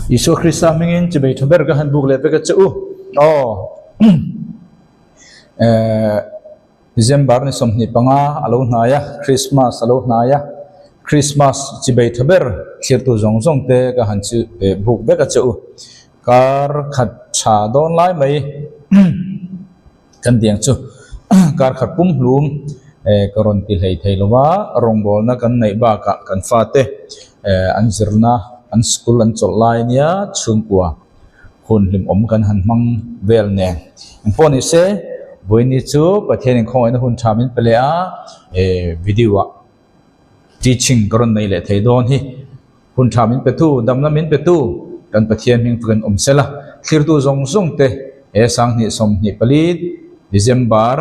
Isu Krista mingin cibai thaber ka han buk le pe ka chu December ni somni panga alo hnaya Christmas alo hnaya Christmas cibai thaber khirtu zong zong te ka han chu buk be ka chu kar khat cha don lai mai kan diang chu kar khat pum hlum karon ti hlei theilowa rong bol na kan nei ba ka kan fa te anzirna an school an chol lai nia chungkwa hun lim om kan han mang vel ne poni se boini chu pathian khoi na hun thamin pelea video teaching karon nei le theidon hi hun thamin petu damna min petu kan pathian ming kan om sela khirtu zong zong te sang ni som ni palit December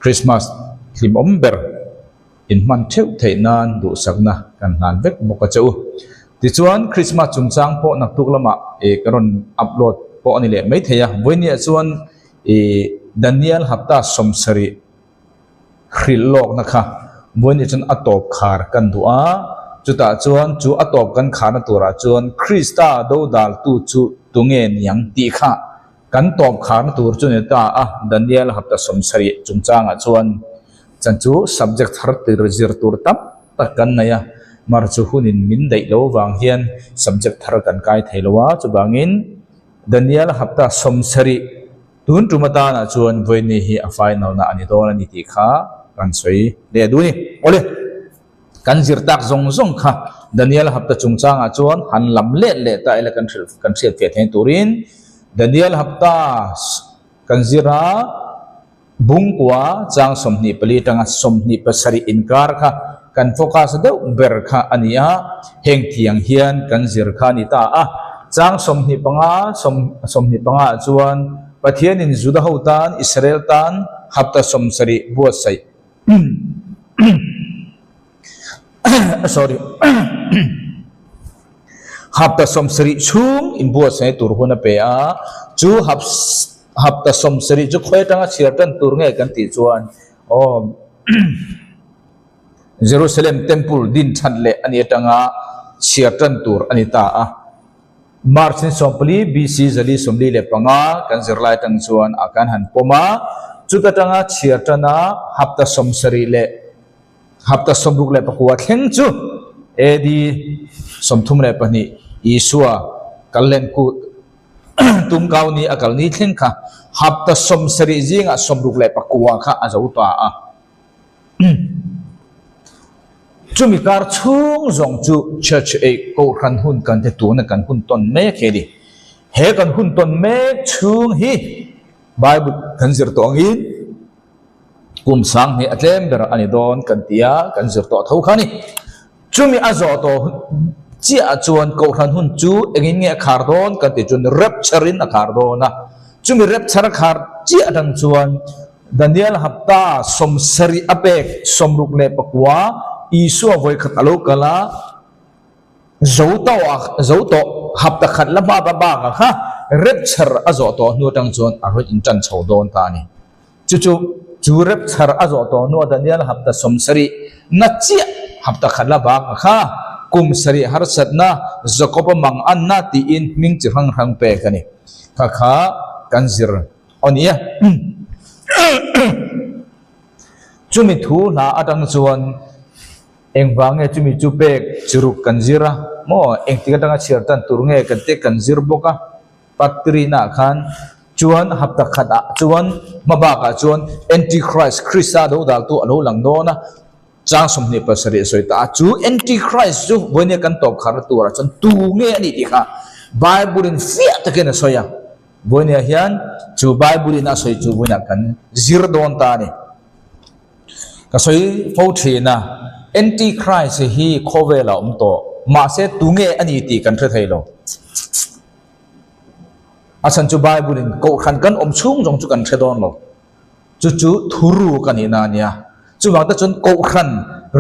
Christmas lim om ber in man theu theinan du sakna kan nan vek moka chau ti chuan Christmas chungchang po nak tuk lama karon upload po ani le mai theya boinia chuan Daniel hapta somsari khril lok na kha boini chun atop khar kan du'a chuta chuan chu atop kan khana tura chuan Krista do dal tu chu tunge niang ti kha kan top khana tur chu ne ta Daniel hapta somsari chungchang a chuan chanchu subject thar tir zir tur tam takan naya mar chu hunin min dei lo wang hian subject thar kan kai theilowa chu bangin Daniel hapta somsari tun tumata na chuan voini hi a final na ani don ani ti kha kan soi le du ni ole kan zir tak zong zong kha Daniel hapta chungchang a chuan han lam le ta ila kan thil fe thein turin Daniel hapta kan zira bungkwa chang somni pali tanga somni pasari inkar kha kan focus de ber kha ania heng thiang hian kan zir kha ni ta chang somni panga chuan pathian in juda hotan Israel tan hapta somsari buat sai sorry hapta somsari chung in buat sai turhuna pe chu hapta somsari chu khoi tanga chirtan tur nge kan ti chuan Jerusalem temple din thanle ani tanga chirtan tur ani ta Marcin sompli BC zali somli le panga kan zirlai tang chuan akan han poma chuta tanga chirtana hapta somsari le hapta somruk le pakwa thleng chu edi somthum le pani isua kallen ku tumkau ni akal ni thleng kha hapta somsari jinga somruk le pakwa kha azauta chumi kar chung zong chu church ko khan hun kan te tu na kan hun ton me khedi he kan hun ton me chung hi bible kan zir to angin kum sang ni atlem ber ani don kan tia kan zir to thau khani chumi azo to chi a chuan ko khan hun chu engin nge khar don kan te chun rapture in a khar don na chumi rapture khar chi adang chuan Daniel hapta somsari apek somruk le pakwa isu voi khat alo kala zoto hapta khat la ba kha rapture azo to nu tang chon aro in chan chho don ta ni chu rapture azo to nu Daniel hapta somsari na chi hapta khat la ba kha kum sari har satna zakopa mang an na ti in ming chi hang pe kani kha kanzir onia chumi thu la atang chuan engwange chumi chupek churuk kanjira mo engtika tanga chirtan turnge kante kanjir boka patri na khan chuan hapta khata chuan mabaka chuan antichrist Krista do dal tu alo lang do na chang somni pasari soita chu antichrist chu boine kan top khar tura chon tu nge ani ti kha bible in fia takena soya boine hian chu bible na soi chu boina kan zir don ta ni ka soi fauthina Antichrist hi khovela to ma se tunge ani ti kan thre thailo asan chu bible in ko khan kan chung jong chu kan thre don lo chu thuru kan ina nia chu wang ta chun ko khan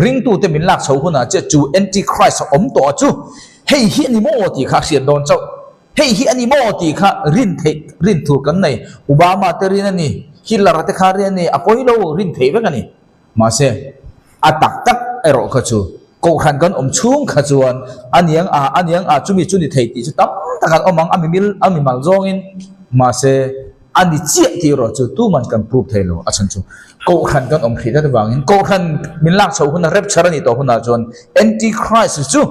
ring tu te min lak chho huna che chu Antichrist to chu hei hi ni mo ti kha sian don chau hei hi ani mo ti kha rin thu kan nei Obama te rin ani Hitler te kha rin ani apoilo rin thei ve kan ni ma se atak tak ero ka chu ko khan kan chung khachuan aniang a chumi chuni thei ti chu tam takan omang ami mal zongin ma se ani chia ti ro chu tu man kan proof thelo achan chu ko khan kan khri da wangin ko khan min lak chho huna rapture ni to huna chon anti christ chu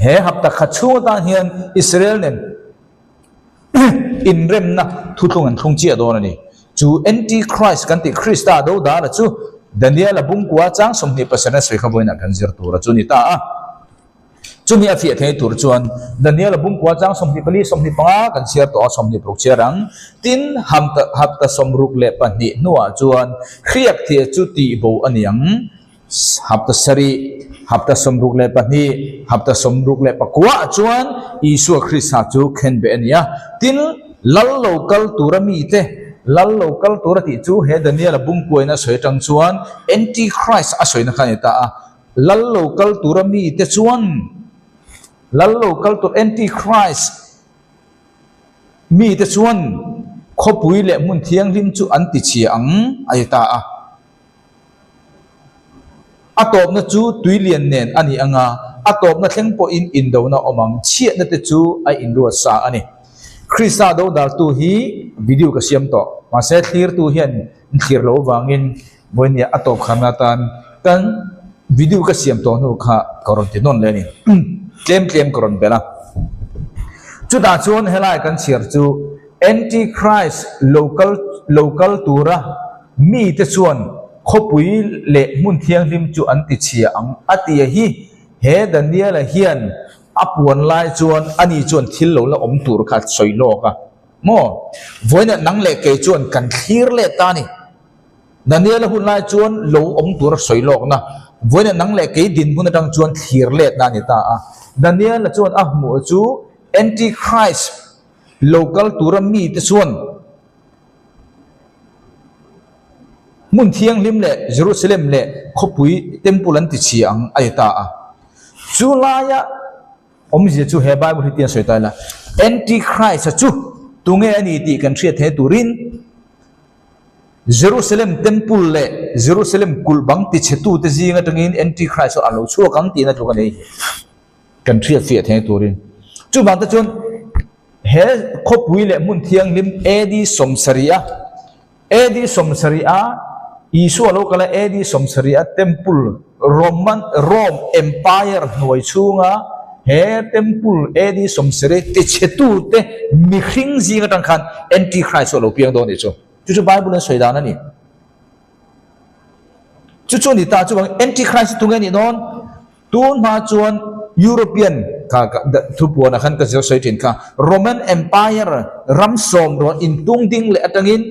he hapta khachu ta hian Israel nen in rem na thutung an thung chia do na ni chu anti christ kan ti Christa do da la chu Daniel abung kwa chang somni pasana soi khaboin a kan zir tur chu ni ta a chumi a fi the tur chuan Daniel abung kwa chang somni pali somni panga kan share to somni prok cherang tin hapta somruk le pani nuwa chuan khriak thia chu ti bo aniang hapta sari hapta somruk le pani hapta somruk le pakwa chuan Isu Christa chu khen be ania tin lal local turami te lal local turati chu he Daniel abung koina soi tang chuan anti christ a soi na khanita a lal local turami te chuan lal local tur anti christ mi te chuan khopui le mun thiang lim chu anti chi ang aita a atop na chu tuilian nen ani anga atop na thlengpo in do na omang chiat na te chu ai in ru sa ani Christa do dal tu hi video ka siam to ma se clear tu hian clear lo wangin boinia atop khamatan kan video ka siam to no kha koron ti non le ni tlem koron bela chu da chuan helai kan chiar chu anti christ local tura mi te chuan khopui le mun thiang lim chu an ti chia ang atia hi he Daniel hian apuan lai chuan ani chuan thil lo la om tur kha soi lo ka mo voina nang le ke chuan kan thlir le ta ni Daniel hun lai chuan lo om tur soi lo na voina nang le ke din hun dang chuan thlir le na ni ta a Daniel chuan a mu chu anti christ local turami te chuan mun thiang lim le Jerusalem le khopui temple an ti chi ang ai ta a chulaya om je chu he bible hitian soi ta la anti christ chu tunge ani ti kan thria the turin Jerusalem temple le Jerusalem kulbang ti chetu te jinga tangin anti christ alo chu kang ti na tu kan ei kan thria fia the turin chu bang ta chun he khopui le mun thiang lim edi somsaria Isu alo kala edi somsaria temple Rome empire noi chunga he temple edi somsare te chetu te mi khing jinga tang khan anti christ lo piang do ni chu bible soi da na ni chu ni ta chu anti christ tunga ni non tun ma chuan European ka thu pu na khan ka soi tin ka Roman empire ram som ro in tung ding le atangin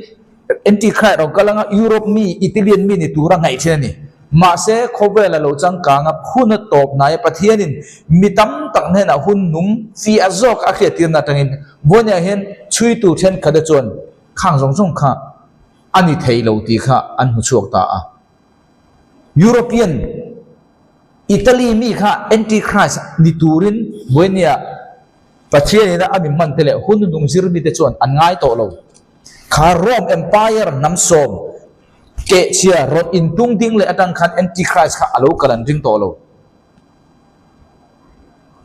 anti christ ro kalanga Europe mi Italian mi ni tura ngai the ni ma se khobela lo chang ka nga phuna top na ya pathianin mitam tak ne na hun nung fi azok a khe tir na tangin bonya hen chui tu then khada chon khang jong kha ani thei lo ti kha an hu chuak ta a European Italy mi kha anti christ ni turin bonya pathianin na ami man tele hun nung zir mi te chon an ngai to lo kha Rome empire nam som ke chia rot in tung ding le atang khan anti christ kha alo kalan ring to lo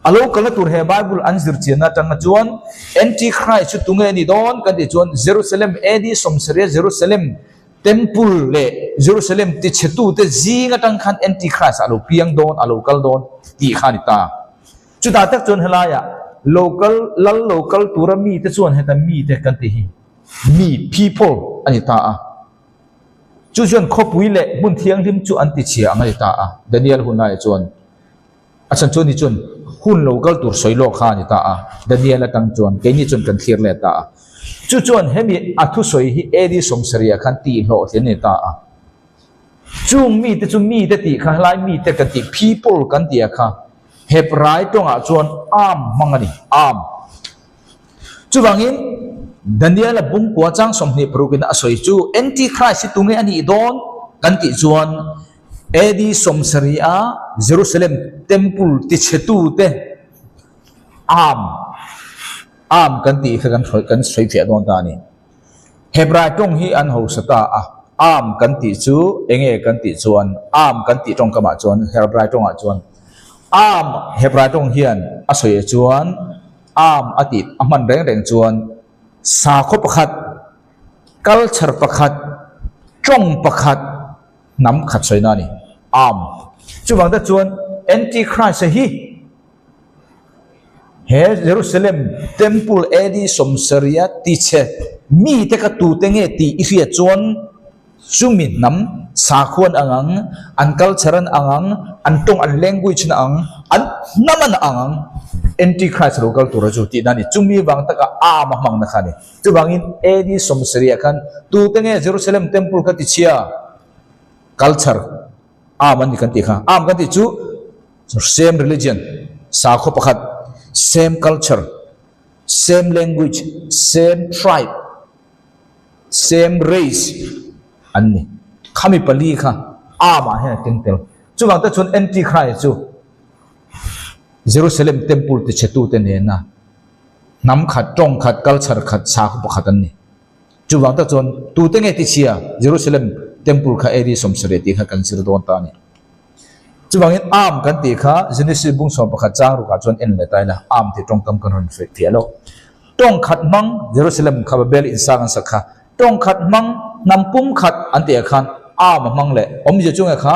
alo kala tur he bible anzir chena tang chuan anti christ chu tunge ni don kan ti chuan Jerusalem edi somsare Jerusalem temple le Jerusalem ti chetu te jinga tang khan anti christ alo piang don alo kal don ti khani ta chu ta tak chuan helaya local turami te chuan heta mi te kan ti hi mi people ani ta a chu chuan khopui le mun thiang lim chu an ti chia angai ta a Daniel hunai chuan achan chu ni chun hun local tur soilo kha ni ta a Daniel atang chuan ke ni chun kan thlir le ta a chu chuan hemi athu soi hi edi somsaria khan ti hlo thian ni ta a chung mi te ti kha lai mi te kan ti people kan ti a kha hebrai tonga chuan am mangani am chu wangin Daniel bung kwa chang somni prukin asoi chu anti christ tunge ani don kan ti chuan edi somsaria Jerusalem temple ti chetu te am kan ti kan soi fia don ta ni hebrai tong hi an ho sata a kan ti chu enge kan ti chuan kan ti tong kama chuan Hebrai tong a chuan Hebrai tong hian a soi chuan ati aman reng chuan sa kho pakhat culture pakhat tong pakhat nam khat soina ni chu bang ta chuan antichrist hi he Jerusalem temple edi somsaria ti che mi te ka tu te nge ti ria chuan chumin nam sa khuan angang an culture angang an tong an language na ang an naman angang antichrist local tur chu ti nani chumi wang taka ma mang na khani chu bangin edi somsaria khan tu te nge Jerusalem temple ka ti chia culture man ni kan ti kha kan ti chu same religion sa kho pakhat same culture same language same tribe same race anni khami pali kha ma he tentel chu bang ta chun antichrist chu Jerusalem temple ti chetu te ne na nam khat tong khat culture khat sa kho pakhat anni chu bang ta chun tu te nge ti chia Jerusalem temple kha eri somsare ti kha kan sir don ta ni chu bangin kan ti kha Genesis bung so pakhat chang ru ka chon en le tai la ti tong kam kan hon fe fialo tong khat mang Jerusalem kha bel in sang sakha tong khat mang nampum khat an ti khan mang le om je chung kha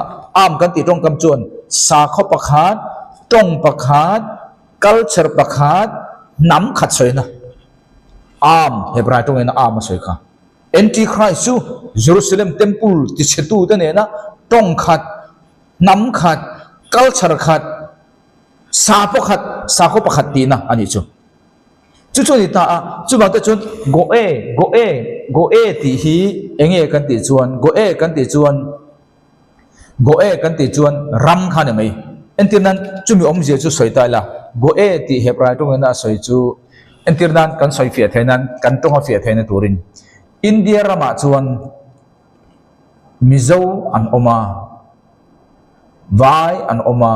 kan ti tong kam chon sa kho pakhat tong pakhat culture pakhat nam khat soina Hebrai tong ena ma soi kha antichrist chu Jerusalem temple ti chetu te ne na tong khat nam khat culture khat sa kho pakhat ti na ani chu ni ta chu ba ta chun go e ti hi enge kan ti chuan go e kan ti chuan ram khan mai entirnan chumi om je chu soi tai la go e ti Hebrai tong na soi chu entirnan kan soi fia thainan kan tong fia thaina turin India rama chuan Mizo an oma vai an oma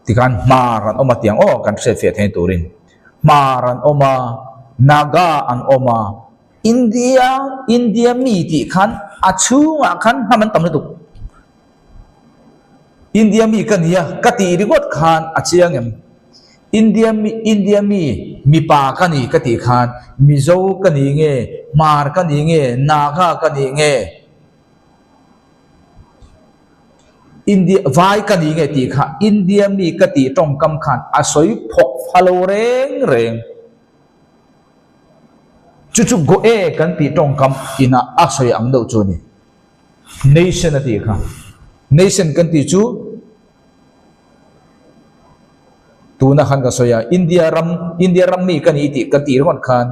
tikan mar an oma tiang kan se fia thain turin mar an oma naga an oma India mi ti khan achu khan haman tam tu India mi kan ya kati rigot khan achiang em India mi pa kani kati khan Mizo kani nge mar kani nge naga kani nge India vai kani nge ti kha India mi kati tong kam khan asoi phok phalo reng chu go kan ti tong kam ina asoi ang do chu ni nation ati kha nation kan ti chu tu na khan ka soya India ram mi kan iti ka ti ron khan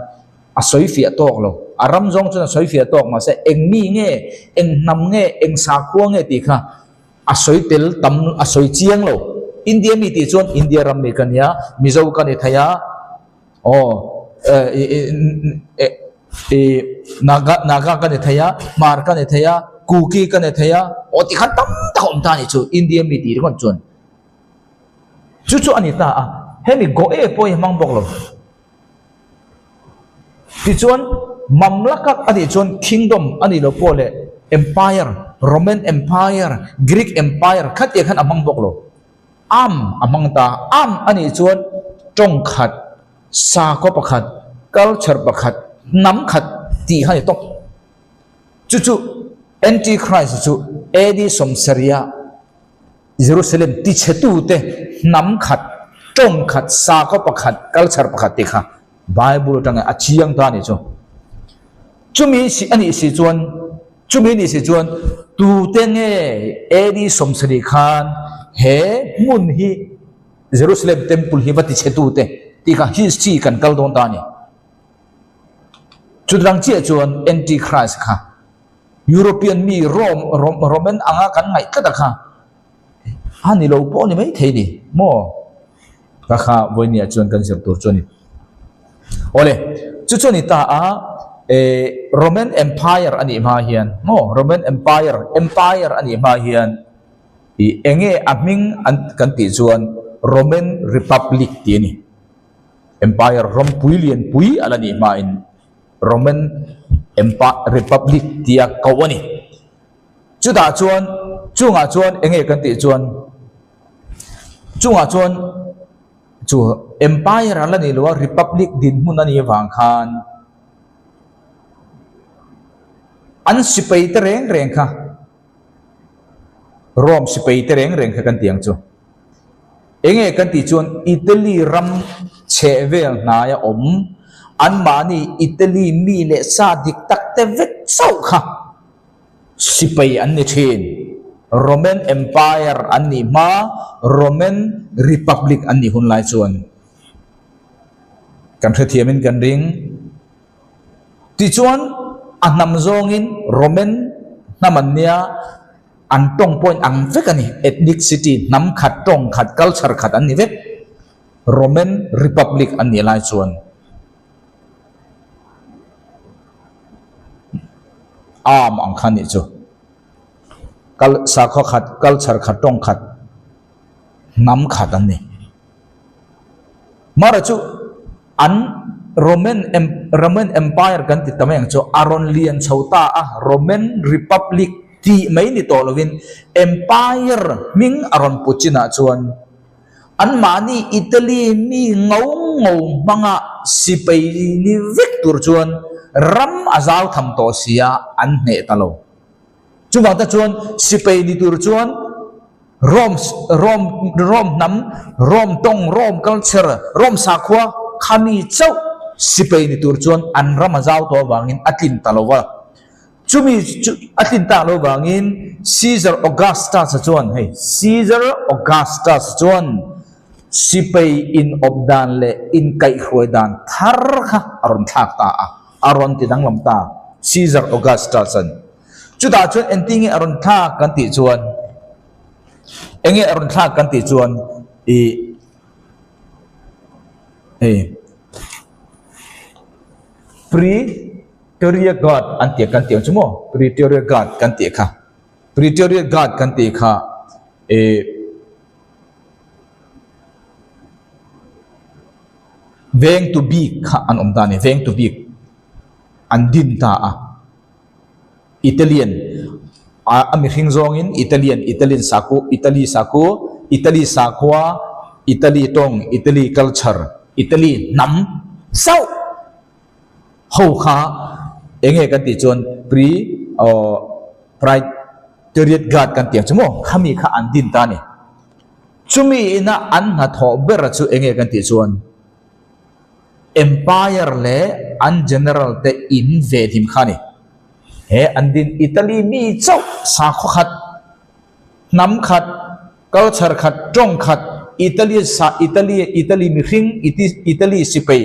asoi fia tok lo aram jong chu asoi fia tok ma se eng mi nge eng nam nge eng sa khuang nge ti kha asoi tel tam asoi chiang lo India mi ti chon India ram mi kan ya Mizo kan e thaya naga kan e thaya mar kan e thaya kuki kan e thaya ti khan tam thom ta ni chu India mi ti ron chon chu anita hemi go e poi mang bok lo ti chuan mamlaka ani chuan kingdom ani lo pole empire Roman empire Greek empire khat e khan amang bok lo amang ta ani chuan tong khat sa ko pakhat culture pakhat nam khat ti hani tok chu antichrist chu edi somsaria Jerusalem ti chetu te nam khat tong khat sa ko pakhat culture pakhat ti kha Bible tang achiang ta ni chu chumi si ani si chuan tu te nge edi somsari khan he mun hi Jerusalem temple hi bati chetu te ti kha history kan kal don ta ni chudrang che chuan antichrist kha European mi Roman anga kan ngai ka ta kha ani lo po ni mai thei ni mo ka kha voinia chuan kan sir tur choni ole chu ni ta Roman empire ani ma hian Roman empire ani ma hian i enge aming an kan ti chuan Roman republic ti ni empire rom puilian pui alani ma in Roman republic tia kawani chuda chuan chunga chuan enge kan ti chuan chunga chuan chu empire ala ni lo republic din hunani wang khan an sipai te reng reng kha rom sipai te reng reng kha kan tiang chu enge kan ti chuan Italy ram chevel na ya an mani Italy mi le sa dik tak te vet sau kha sipai an ni thin Roman Empire an ni ma Roman Republic an ni hun lai chuan kan the thiamin kan ring ti chuan anam zongin Roman namania antong point ang vek ani ethnicity nam khat tong khat culture khat an ni vek Roman Republic an ni lai chuan ang khan ni chu kal sa kho khat culture khat tong khat nam khat an ni mara chu an Roman Empire kan ti tameng chu aron lian chauta Roman Republic ti mai ni to lovin empire ming aron puchina chuan an mani Italy mi ngau manga sipai ni vector chuan ram azau tham to sia an ne talo chuwa ta chuan sipai ni tur chuan rom nam rom tong rom culture rom sakhwa khami chau sipai ni tur chuan an ram azau to wangin atin talowa chumi atin ta lo wangin Caesar Augustus chuan hey Caesar Augustus chuan sipai in obdan le in kai khroidan thar kha aron thak ta aron ti dang lam ta Caesar Augustus an chuda chuan entingi aron thak kan ti chuan enge aron thak kan ti chuan Praetorian Guard an ti kan ti chumo Praetorian Guard kan ti kha Praetorian Guard kan ti kha veng to be kha an omdani veng to be an din ta Italian ami hing zongin Italian saku Italy sakwa Italy tong Italy culture Italy nam sau ho kha enge kan ti chon Praetorian Guard kan ti chumo khami kha an din ta ni chumi ina an na tho ber chu enge kan ti chon empire le an general te in ve him khani he andin Italy mi chau sa kho khat nam khat culture khat tong khat Italy mi hring Italy sipai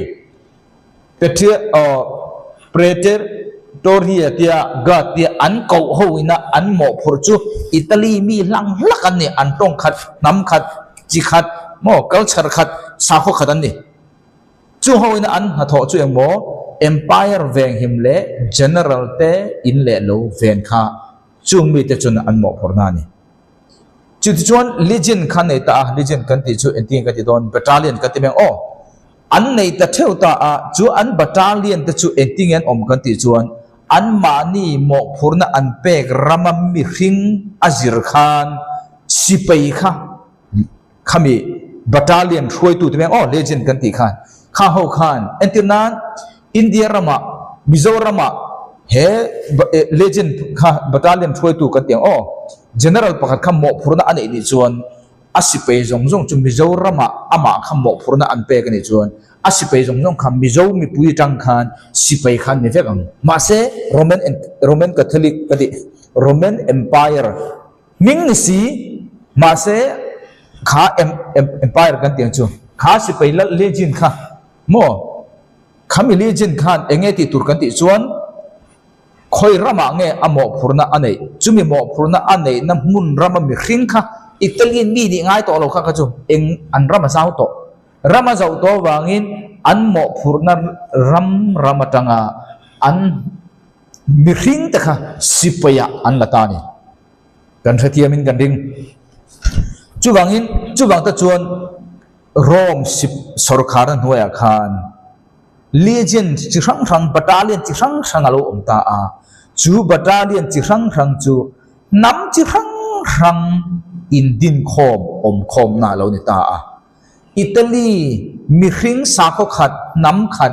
Praetoria tia ga tia an ko ho ina an mo phurchu Italy mi lang lakan ni an tong khat nam khat chi khat mo culture khat sa kho khat an ni chu ho ina an ha tho chu emo empire veng him le general te in le lo ven kha chung mi te chun an mo phorna ni chu ti chuan legion khan nei ta legion kan ti chu enting ka ti don battalion ka ti meng an nei ta theu ta chu an battalion te chu enting en om kan ti chuan an mani mo phurna an pek ramam mi hring azir khan sipai kha khami battalion throi tu te meng legion kan ti khan kha ho khan entinan India rama Mizoram he legend kha battalion throi tu kan tiang general pakhat kham mo phurna an ni chuan asipai zongjong chu Mizoram ama kham mo phurna an pe kan ni chuan asipai zongjong kham Mizo mi pui tang khan sipai khan ni vekang ma se Roman Catholic kadi Roman Empire ming ni si ma se kha empire kan tiang chu kha sipai la legend kha mo khami legion khan enge ti tur kan ti chuan khoi rama nge amo phurna anei chumi mo phurna anei na mun rama mi hring kha Italian mi ni ngai to lo kha chu eng an rama zau to wangin an mo phurna rama tanga an mi hring ta kha sipaya an latani kan thatiamin kan ding chu wang ta chuan Rome sip sarkaran hoya khan legion chi sang sang battalion chi sang sang alo om ta a chu battalion chi sang sang chu nam chi sang sang in din khom om khom na lo ni ta a Italy mi hring sa ko khat nam khat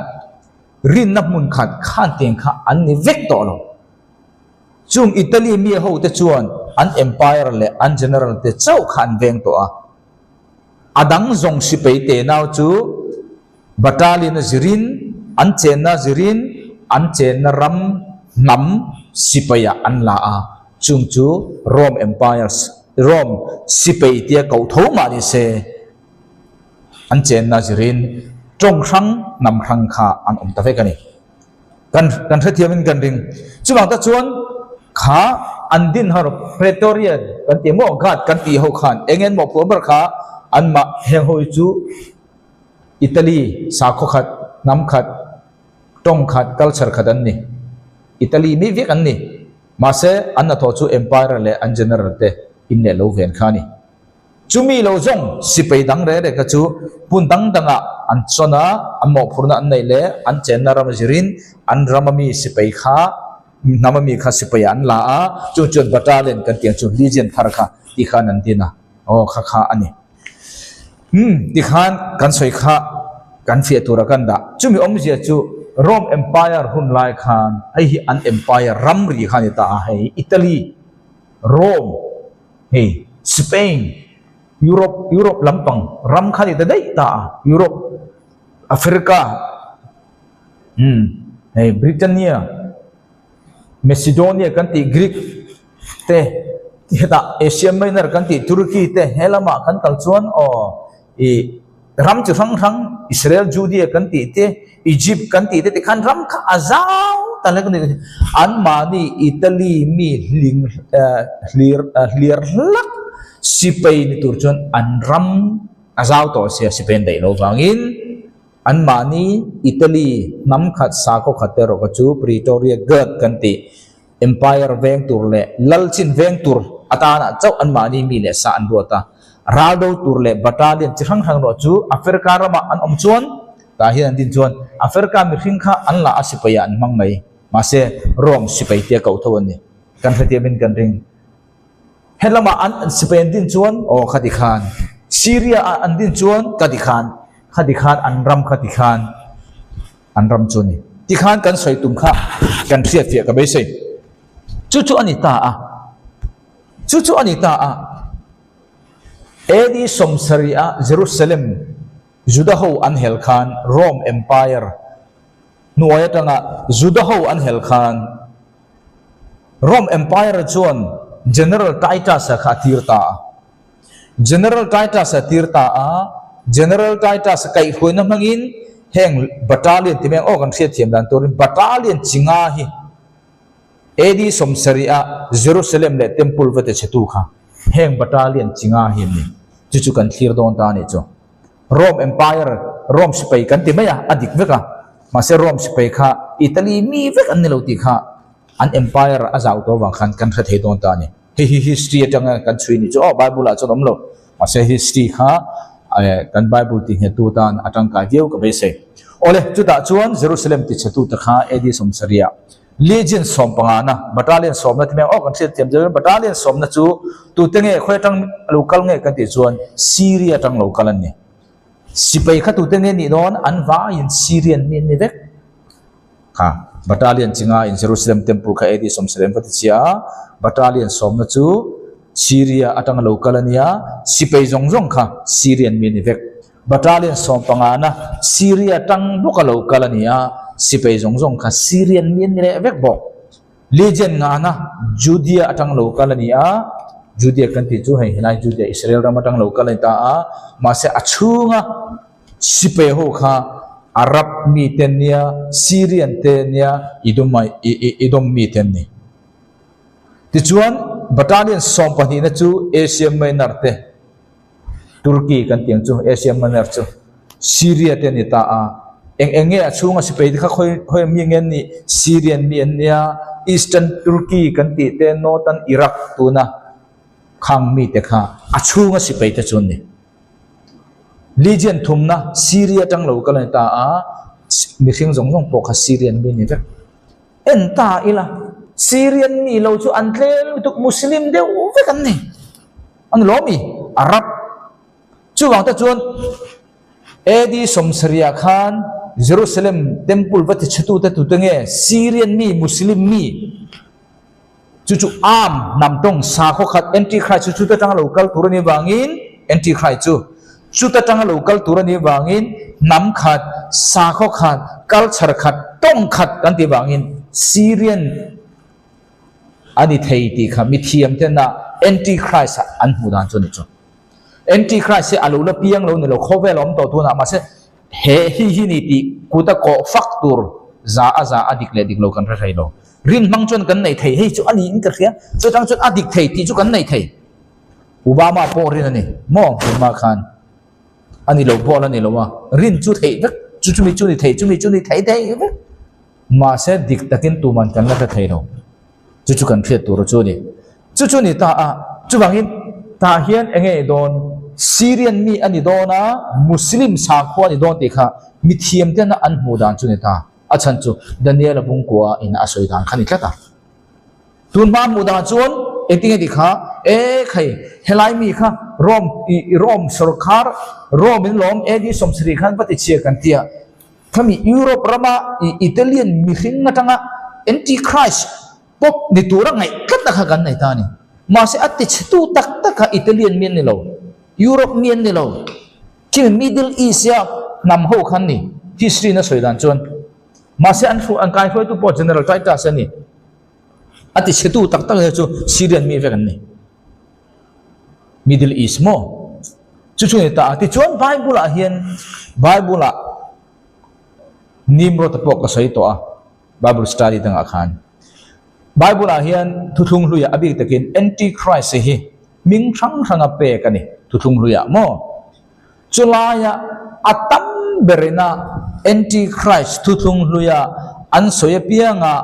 rin na mun khat khan teng kha an ni vek to lo chung Italy mi ho te chuan an empire le an general te chau khan veng to a adang zong si pe te naw chu battalion zirin an chen na zirin an chen na ram nam sipaya an la a chung chu Rome empire Rome sipay tia kau tho ma ni se an chen na zirin trong sang nam sang kha an ta ve kani kan the thiamin kan ring chuwang ta chuan kha an din har Praetorian kan ti mo ghat kan ti ho khan engen mo por kha an ma heng hoi chu Italy sa kho khat nam khat tong khat culture khat an ni Italy mi vek an ni ma se an na tho chu empire le an general te in le lo ven khani chumi lo jong sipei dang re re ka chu pun dang danga an chona an mo phurna an nei le an chen na ram jirin an ramami sipei kha namami kha sipei an la a chu chun battalion kan tiang chu legion thar kha ti khan an tina o kha kha ani ti khan kan soi kha kan fia tura kan da chumi om je chu Rome empire hun lai khan ai hi an empire ram ri khan ta hai Italy Rome hey Spain Europe lampang ram khani ta dai ta Europe Africa hey Britannia Macedonia kan ti Greek te heta Asia Minor kan ti Turkey te helama kan kal chuan o i ram chu sang Israel Judea kan ti te Egypt kan ti te khan ram kha azau ta le kan an mani Italy mi lir lak sipay ni turchon an ram azau to sia sipen dai lo wangin an mani Italy nam khat sa ko khatero ko chu Pretoria gad kanti empire veng tur le lalchin veng tur atana chau an mani mi le sa an ruata rado tur le battalion chhang hang ro chu Africa rama an om chuan ta hi an din chuan Africa mi hringkha an la asipaya an mang mai ma se Rome sipay tia kau thon ni kan fatia bin kan ring helama an Spain din chuan o khati khan Syria an din chuan khati khan an ram khati khan an ram chuni ti khan kan soi tum kha kan fia ka be sei chu anita a edi somsaria Jerusalem Judaho an hel khan Rome empire nuaya tanga Judaho an hel khan Rome empire chuan General Titus khatirta General Titus tirta a General Titus kai hoina mangin heng battalion timeng o kan thia thiam dan torin battalion chinga hi edi somsaria Jerusalem le temple vate chetu kha heng battalion chinga hi ni chu kan thir don ta ni chu Rome empire Rome spai kan timaya adik veka ma se Rome spai kha Italy mi vek an lo ti kha an empire azau to wang khan kan thei don ta ni hi history atanga kan chui ni chu Bible a chonom lo ma se history kha kan Bible ti he tu tan atang ka view ka be se ole chu da chuan Jerusalem ti chetu ta kha edi somsaria legion som pangana battalion som na timeng kan se tiam je battalion som na chu tu tenge khoi tang local nge kan ti chuan Syria tang local an ni sipay kha tu tenge ni don an va in Syrian min ni vek kha battalion chinga in Jerusalem temple kha edi somsalem patichia battalion somna chu Syria atang local ania sipay zongjong kha Syrian min vek battalion som pangana Syria tang local ania sipay zongjong kha Syrian min ni vek bo legion ngana Judea atang local ania Judea kan ti chu hai hinai Judea Israel ramatang local ta a ma se achunga sipay ho kha Arab mi tenia Syrian tenia idom mi tenni ti chuan battalion som pani na chu Asia Minor te Turkey kan tiang chu Asia Minor chu Syria teni ta a enge achunga sipay kha khoi mi ngen ni Syrian mi ania Eastern Turkey kan ti te northern Iraq tu na khang mi te kha achunga sipay te chun ni legion thumna Syria tang local ta a mi khing zong zong po kha Syrian mi ni vek enta ila Syrian mi lo chu an tlel tu Muslim de vek an ni an lo mi Arab chu wang ta chuan edi somsaria khan Jerusalem temple vati chatu ta tu tenge Syrian mi Muslim mi chu am nam tong sa kho khat antichrist chu ta tang local turani wangin antichrist chu ta tang local turani wangin nam khat sa kho khat culture khat tong khat kan ti wangin Syrian ani thei ti kha mi thiam te na antichrist an hu dan chu ni chu antichrist se alu la piang lo ni lo khove lom to tu na ma se he hi ni ti ku ta ko factor za adik le dik lo kan ra thai lo rin mang chon kan nei thei hei chu ani in ka khia chu tang chon adik thei ti chu kan nei thei Obama po rin ani mo ma khan ani lo bo la ni lo wa rin chu thei vek chu mi chu ni thei thei ma se dik takin tu man kan la ka thei lo chu kan phiat tu ro chu ni ta a chu wangin ta hian enge don Syrian mi ani dona Muslim sa kho ani don ti kha mi thiam te na an hu dan chu ni ta achan chu Daniel bungkwa in asoi dan khani tlata tun ma mu da chuan eting ti kha khai helai mi kha rom sarkar rom in lom edi somsri khan pati chia kan tia khami Europe rama Italian mi khing na tanga antichrist pop ni tura ngai kat kha kan nai ta ni ma se atti chitu tak kha Italian min ni lo Europe min ni lo kin Middle East ya nam ho khan ni history na soi dan chuan masih an kai foi tu po general taita sani ati setu tak chu Syrian mi vekan ni Middle East mo chu ni ta ati chuan Bible a hian Bible a nimro ta pok ka sai to a Bible study tang akhan Bible a hian thuthung hluya abi takin antichrist hi ming thang a pe ka ni thuthung hluya mo chulaya atam berena antichrist thuthung hluya an soya pianga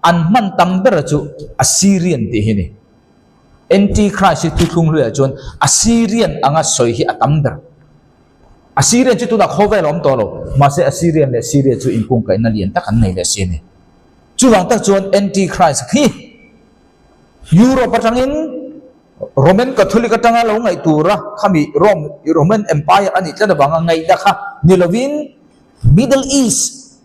an man tam ber chu Assyrian ti hini antichrist thuthung hluya chon Assyrian anga soi hi atam ber Assyrian chu tu da khove lom to lo ma se Assyrian le Syria chu impung kai na lian ta kan nei le sini chu wang ta chon antichrist hi Europe atangin Roman Catholic atanga lo ngai tura khami Roman Empire ani tla banga ngai da kha nilovin Middle East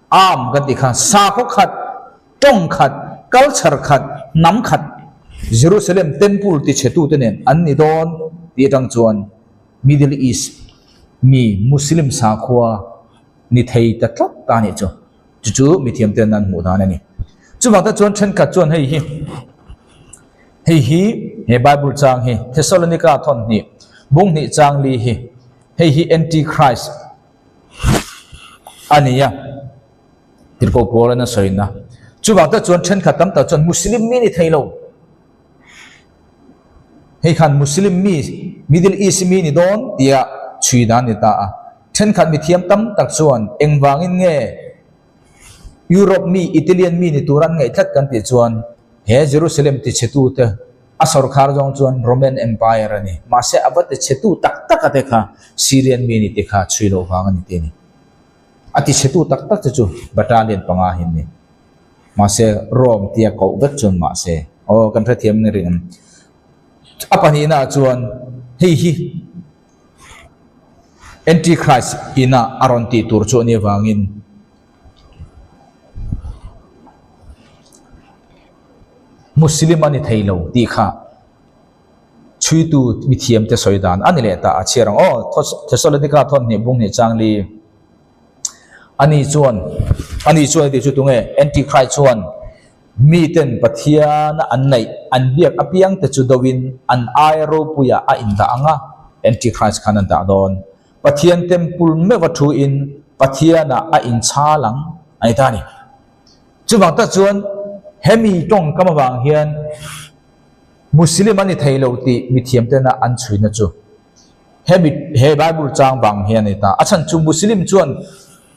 am kan ti kha sa kho khat tong khat culture khat nam khat Jerusalem temple ti chetu tenen an ni don ti tang chuan Middle East mi Muslim sa khwa ni thei ta tlak ta ni chu mi thiam ten nan mu dan ani chu wang ta chuan then khat chuan hei hi he Bible chang hi Thessalonica thon ni bung ni chang li hi antichrist ania tirko pola na soina chu wang ta chuan then khatam ta chuan Muslim mi ni thailo hei khan Muslim mi Middle East mi ni don tia chui dan ni ta then khat mi thiam tam tak chuan engwangin nge Europe mi Italian mi ni turan ngai thlat kan ti chuan he Jerusalem ti chetu te asor khar jong chuan Roman Empire ani ma se abat chetu tak ate kha Syrian mi ni te kha chuilo wang ani te ni ati chetu tak chu battalion panga hin ni ma se Rome tia ko vet chun ma se o kan tha thiam ni ring apani na chuan hi antichrist ina aronti tur chu ni wangin Muslim ani thailo ti kha chui tu mi thiam te soidan ani le ta achirang Thessalonica thon ni bung ni changli ani chuan ti chu tunge antichrist chuan mi ten pathian an nei an biak apiang te chu dowin an airo puya a inda anga antichrist khanan da don pathian temple me wathu in pathiana a in chalang ai ta ni chuwang ta chuan hemi tong kamawang hian Muslim ani thailo ti mi thiam te na an chuina chu he Bible chang bang hian ta achan chu Muslim chuan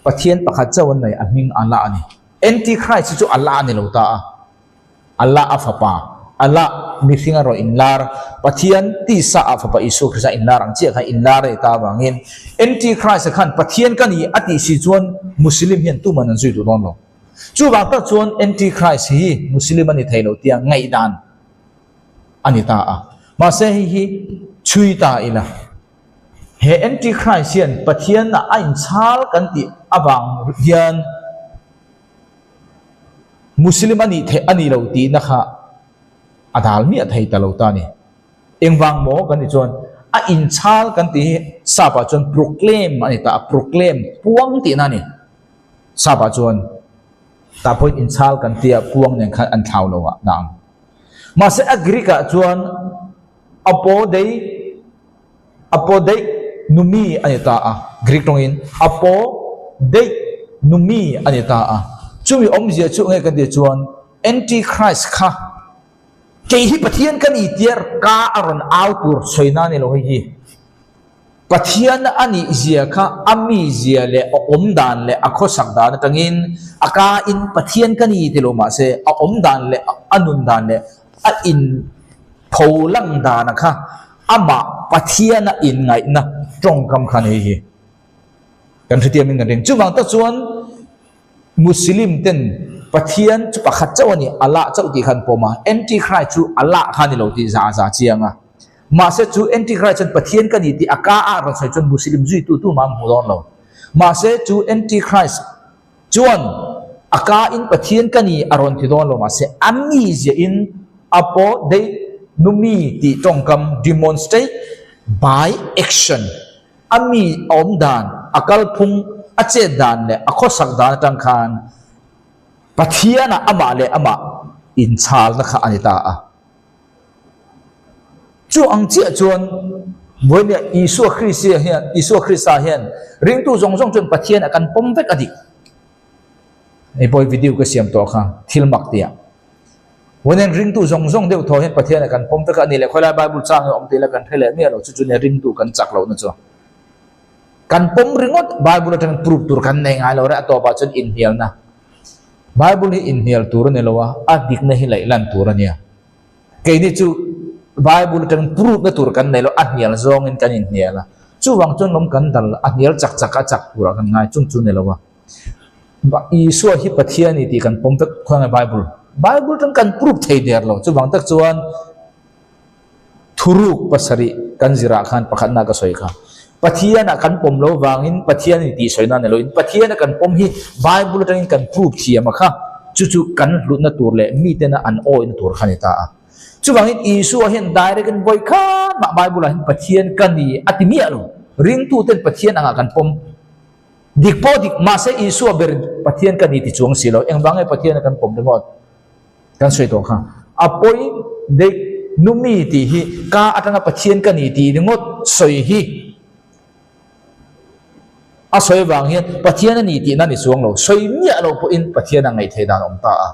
pathian pakhat chawan nei aming ala ani antichrist chu Allah ani lo ta Allah afapa ala mithinga ro inlar pathian ti sa afa pa isu krisa inlar ang chia kha inlar e ta bangin antichrist khan pathian kani ati si chuan muslim hian tu manan zui tu don lo chu ba ta chuan antichrist hi muslim ani thailo tia ngai dan ani ta a ma se hi chui ta ila he antichrist hian pathian na ain chal kan ti abang hian muslim ani the ani lo ti na kha adal mi athai talo ta ni engwang mo kan ti chuan a in chal kan ti sa pa chuan proclaim ani ta proclaim puang ti na ni sa pa chuan ta point in chal kan ti puang nen khan an thau lo wa nang ma se agri ka chuan apo dei numi ani ta a greek tongin apo dei numi ani ta a chumi omjia chu nge kan ti chuan antichrist kha ke hi pathian kan itiar ka aron autur soina ni lo hi pathian ani zia kha ami zia le omdan le akhosak dan tangin aka in pathian kan i tilo ma se omdan le anun dan le a in pholang dan kha ama pathian in ngai na trong kam khan hi kan thitiam min kan chu wang ta chuan muslim ten pathian chu pakhat chawani ala chau ti khan poma antichrist chu ala khan lo ti za chianga ma se chu antichrist chen pathian kan ti aka a ron sai chun muslim zui tu ma mu don lo ma se chu antichrist chuan aka in pathian kan ni aron ti don lo ma se ami je in apo de numi ti tongkam demonstrate by action ami omdan akal phung ache dan le akhosak dan tang khan pathiana ama le ama in chal na kha anita a chu ang chia chuan moine isu khrista hian ring tu zong zong chun pathian akan pom vek adi ei boy video ka siam to kha thilmak tia moine ring tu zong zong deu tho hian pathian akan pom vek ani le khola bible chang om te la kan thele mi lo chu ne ring tu kan chak lo na chu kan pom ringot bible tang proof tur kan nei ngai lo ra to ba chun in hial na bible hi in hial tur ne lo wa adik na hi lai lan tur ania ke ni chu bible tang proof na tur kan nei lo anial zong in kan in hial la chu wang chon lom kan dal anial chak chak a chak pura kan ngai chung chu ne lo wa ba isu hi pathian ni ti kan pom tak khong bible tang kan proof thei der lo chu wang tak chuan thuruk pasari kan zira khan pakhat na ka soi kha pathian akan pom lo wangin pathian ni ti soina ne lo in pathian akan pom hi bible tang kan proof thiam kha chu chu kan lut na tur le mi te na an o in tur khanita a chu wangin isu hian direct kan boy khan ma bible hin pathian kan ni atimi alo ring tu ten pathian anga kan pom dikpo dik ma se isu ber pathian kan ni ti chuang silo eng wangai pathian akan pom de ngot kan soi to kha apoi de numi ti hi ka atanga pathian kan ni ti ngot soi hi a soi wang hian pathian ani ti na ni chuang lo soi mi alo po in pathian angai thei dan om ta a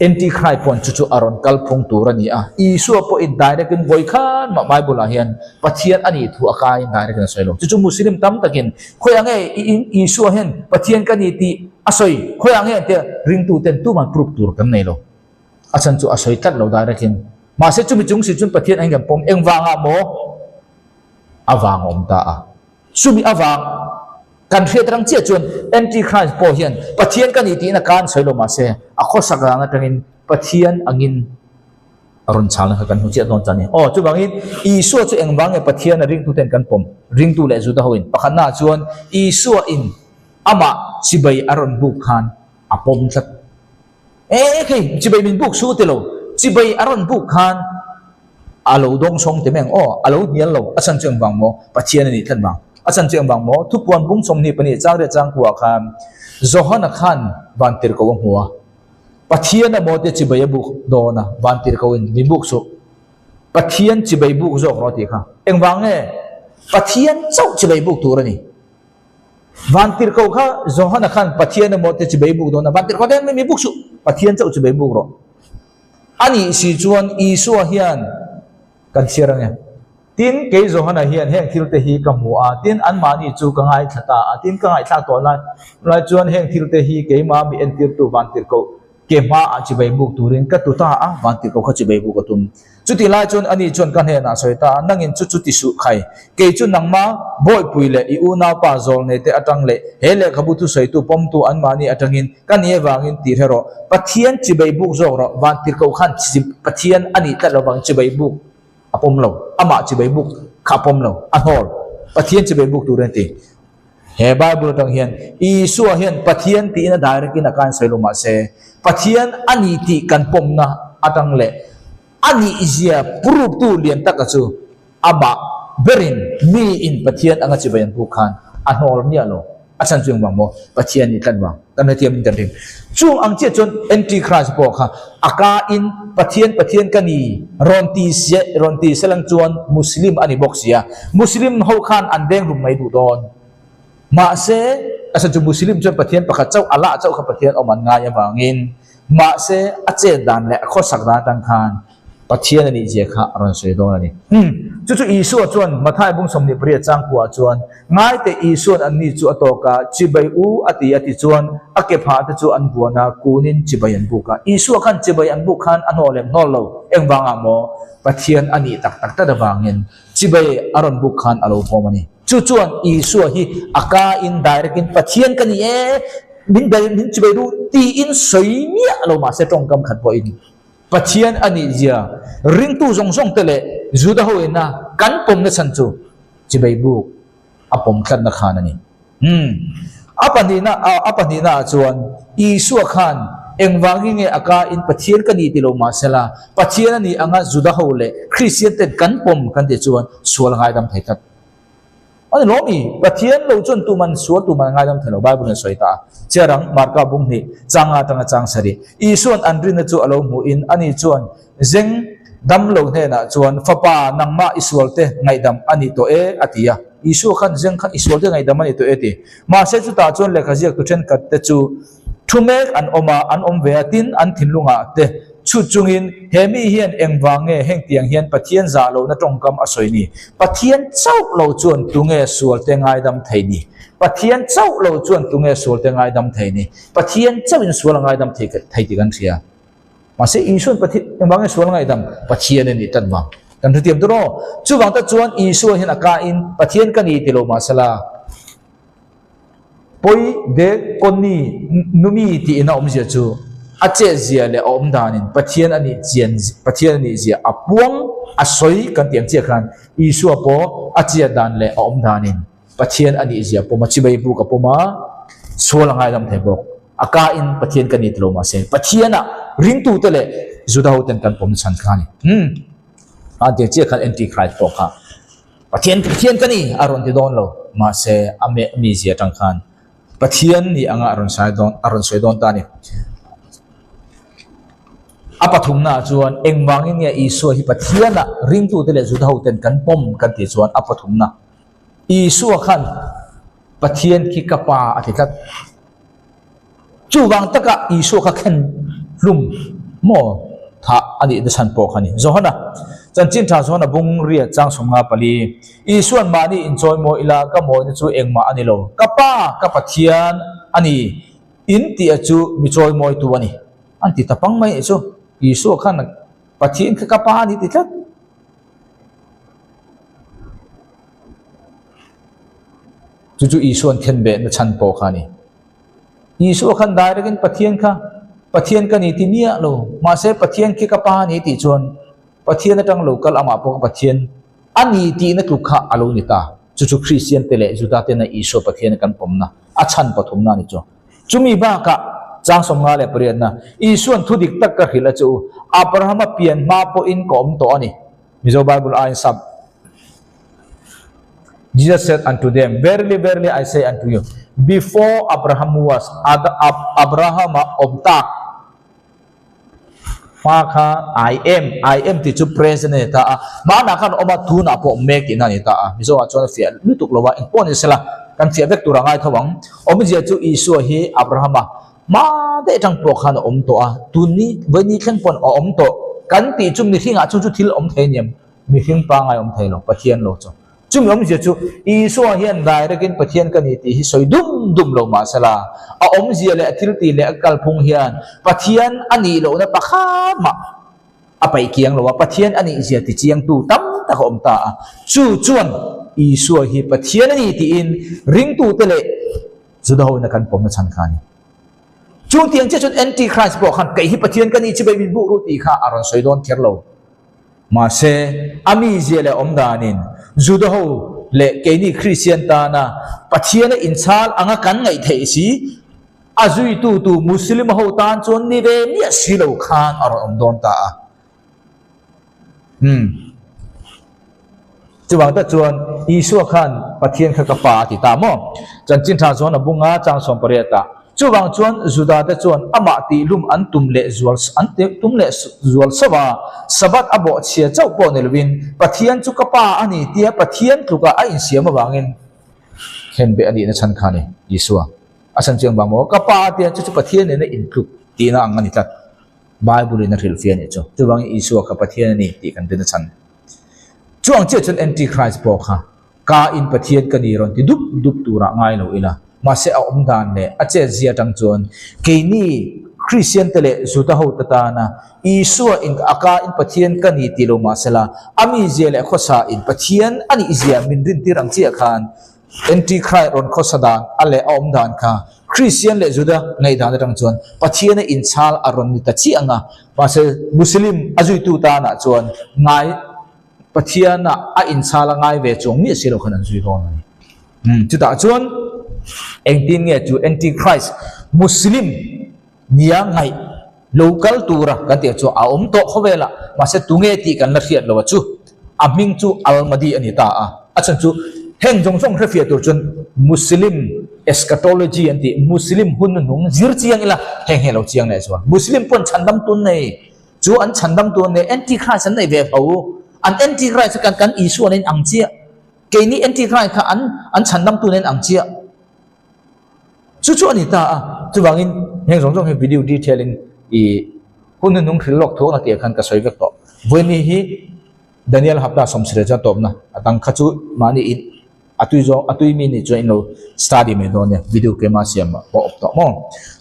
antichrist pon chu chu aron kal phung tur ani a isu po in direct in boy khan ma bible a hian pathian ani thu aka in direct na soi lo chu chu muslim tam takin khoyang e in isu hian pathian kan ni ti a soi khoyang e te ring tu ten tu man proof tur kan nei lo a chan chu a soi tat lo direct in ma se chu mi chung si chun pathian ang gam pom eng wanga mo awang om ta a chu mi awang kan thre trang chia chuan antichrist po hian pathian kan iti na kan soilo ma se a khosak ranga tangin pathian angin aron chal na kan hu chia don chani o chu bangin isu chu engwang e pathian ring tu ten kan pom ring tu le zu da hoin pakhana chuan isu in ama sibai aron buk khan apom chat ke sibai min buk su te lo sibai aron buk khan alo dong song te meng o alo nial lo asan chu engwang mo pathian ni than bang asan chiang bang mo thu puan bung som ni pani chang re chang kwa khan zohana khan bantir ko huwa pathian na mote chibai bu do na bantir ko in mi buk so pathian chibai bu zo ro ti kha engwang e pathian chau chibai bu tur ni bantir ko kha zohana khan pathian na mote chibai bu do na bantir ko den mi buk su pathian chau chibai bu ro ani si chuan isu hian kan sirang e tin ke zohana hian heng thilte hi kamua tin an mani chu ka ngai thata tin ka ngai thak to lai chuan heng thilte hi ke ma mi en tir tu van tir ko ke ma a chi bai buk turin ka tu ta a van ti ko kha chi bai buk atum chuti lai chon ani chon kan he na soita nangin chu ti su khai ke chu nangma boy puile I u na pa zol ne te atang le hele khabu tu soi tu pom tu an mani atangin kan ye wangin ti hero pathian chi bai buk zo ro van ti ko khan chi pathian ani ta lo bang chi bai buk apom lo ama chi bai buk khapom lo ahol pathian chi bai buk tu ren ti he Bible tang hian Isu hian pathian ti na direct in akan seluma se pathian ani ti kan pom na atang le ani izia proof tu lian takachu aba berin mi in pathian anga chibayan bu khan anol nia lo achan chung bang mo pathian ni kan bang kan tiam in kan ring chung ang che chon anti christ po kha aka in pathian kani ronti selang chuan muslim ani boxia muslim ho khan andeng rum mai du don ma se asa chu muslim chon pathian pakhat chau ala chau kha pathian oman nga ya bangin ma se ache dan le kho sakda tang khan pathian ani je kha aron sei don ani chu Isu chuan mathai bung somni priya chang kwa chuan ngai te Isu an ni chu atoka chibai u ati chuan ake pha te chu an buana kunin chibayan buka Isu khan chibayan buk khan anolem nolo engwanga mo pathian ani tak ta da wangin chibai aron buk khan alo pomani chuan Isu hi aka in direct in pathian kani e min chibai ru ti in soimia alo ma se tong kam khat po in pathian ani zia ring tu zong tele juda hoina kan pom na chan chu chibai bu apom khat na khan ani apani na chuan Isu khan engwangi nge aka in pathian kani tilo ma sela pathian ani anga juda hole christian te kan pom kan te chuan sual ngai dam thaitat ani lomi pathian lo chon tu man sual tu man ngai dam thalo Bible na soita cherang marka bung ni changa tanga chang sari Isu an rin na chu alo mu in ani chuan zeng dam lo ne na chuan fapa nangma isual te ngai dam ani to e atia Isu khan zeng khan isual te ngai dam ani to e ti ma se chu ta chuan le khajiak tu then kat te chu thumek an om ve atin an thinlunga te chu chungin hemi hian engwange heng tiang hian pathian za lo na tongkam asoi ni pathian chau lo chuan tunge sual te ngai dam thei ni pathian chau lo chuan tunge sual te ngai dam thei ni pathian chau in sual ngai dam thei ti kan sia mase Isu pathian engwange sual ngai dam pathian ni tan bang kan thu tiam dro chu wang ta chuan Isu hian aka in pathian kani tilo masala poi de konni numi ti ina omzia chu ache zia le om danin pathian ani zia apuang asoi kan tiam che khan Isu apo ache dan le om danin pathian ani zia po machibai bu ka poma sola ngai dam thebok aka in pathian kani tlo ma se pathiana ring tu tele juda hoten kan pom chan khani ade che khan anti christ po kha pathian kani aron ti don lo ma se ame mi zia tang khan pathian ni anga aron sai don ta ni apathum na chuan engwangin ya Isu hi pathiana ring tu tele juda hoten kan pom kan ti chuan apathum na Isu khan pathian ki kapa athikat chuwang taka Isu kha khen lum mo tha ani de san po khani zohana chanchin tha zohana bung ria chang somnga pali Isu an mani enjoy mo ila ka mo ni chu engma ani lo kapa ka pathian ani inti achu mi choi moi tu ani anti tapang mai chu Isu khan pathian ka kapa ani ti tlat chu Isu an khen be na chan po khani Isu khan direct in pathian ka ni ti nia lo ma se pathian ki kapa ni ti chuan pathian atang local ama po pathian ani ti na tukha alo ni ta chu christian tele juda te na Isu pathian kan pomna achan pathum na ni chu chumi ba ka chang somnga le prian na Isu an thudik tak ka hila chu Abraham pian ma po in kom to ani mizo Bible ain sab Jesus said unto them, verily, verily, I say unto you, before Abraham was, Abraham obtak, maka I am ti chu present ni ta mana kan oma tu na po make ina ni ta miso a chon fia lutuk lowa in pon isla kan fia vek turangai thawang om je chu Isu hi Abraham ma de tang po khan om to a tu ni bani khan pon om to kan ti chum ni thinga chu thil om the niam mi hing pa ngai om thei lo pathian lo chu chung om je chu Isua hian direct pathian kan ti hi soi dum lo ma sala a om je le athil ti le akal phung hian pathian ani lo na pakha ma apai kiang lo pathian ani je ti chiang tu tam ta om ta chu chuan Isua hi pathian ani ti in ring tu te le zudaw na kan pom na chan khani chung tiang che chun antichrist bo khan kai hi pathian kan ni chi bai bin bu ru ti kha aron soi don kher lo ma se ami je le om danin zudaho le keini christian ta na pathian in chal anga kan ngai thei si azui tu muslim ho tan chon ni ve ni silo khan ar om don ta chuwang ta chuan Isua khan pathian kha ka pa ti ta mo chan chin tha zon abunga chang som pariata chuwang chuan zuda ta chuan ama ti lum an tum le zual an te tum le zual sawa sabat abo chia chau po nelwin pathian chu ka pa ani tia pathian thuka a in siam awangin khen be ani na chan khani Isua asan chiang ba mo ka pa tia chu pathian ne in thuk ti na angani tat bible in a real fian chu chuwang Isua ka pathian ni ti kan den chan chuang che chun antichrist po kha ka in pathian ka ni ron ti dup tura ngai lo ila ma se a om dan le a che zia tang chuan ke ni christian tele zuta ho ta na Isua in aka in pathian ka ni ti lo ma sela ami je le khosa in pathian ani izia min rin ti rang chi khan antichrist ron khosa dan ale om dan kha christian le zuda ngai dan rang chuan pathian in chal aron ni ta chi anga ma se muslim azui tu ta na chuan ngai pathian na a in chala ngai ve chong mi silo khanan zui don ni chu ta chuan engtin nge chu antichrist muslim nia ngai local tura kan te chu a om to khowela ma se tunge ti kan la riat lo chu aming chu almadi ani ta a chan chu heng jong jong refia tur chun muslim eschatology anti muslim hun nung zir chiang ila heng helo chiang nei chuan muslim pon chandam tun nei chu an chandam tun nei antichrist an nei ve phau an antichrist kan Isua nen ang chia ke ni antichrist kha an chandam tu nen ang chia chu ani ta chu wangin heng jong jong he video detailing I hun nung khil lok thok na te khan ka soi vek to voini hi Daniel hapta somsre cha top na atang khachu mani in atui mi ni join lo study me don ne video ke ma siam po op to mo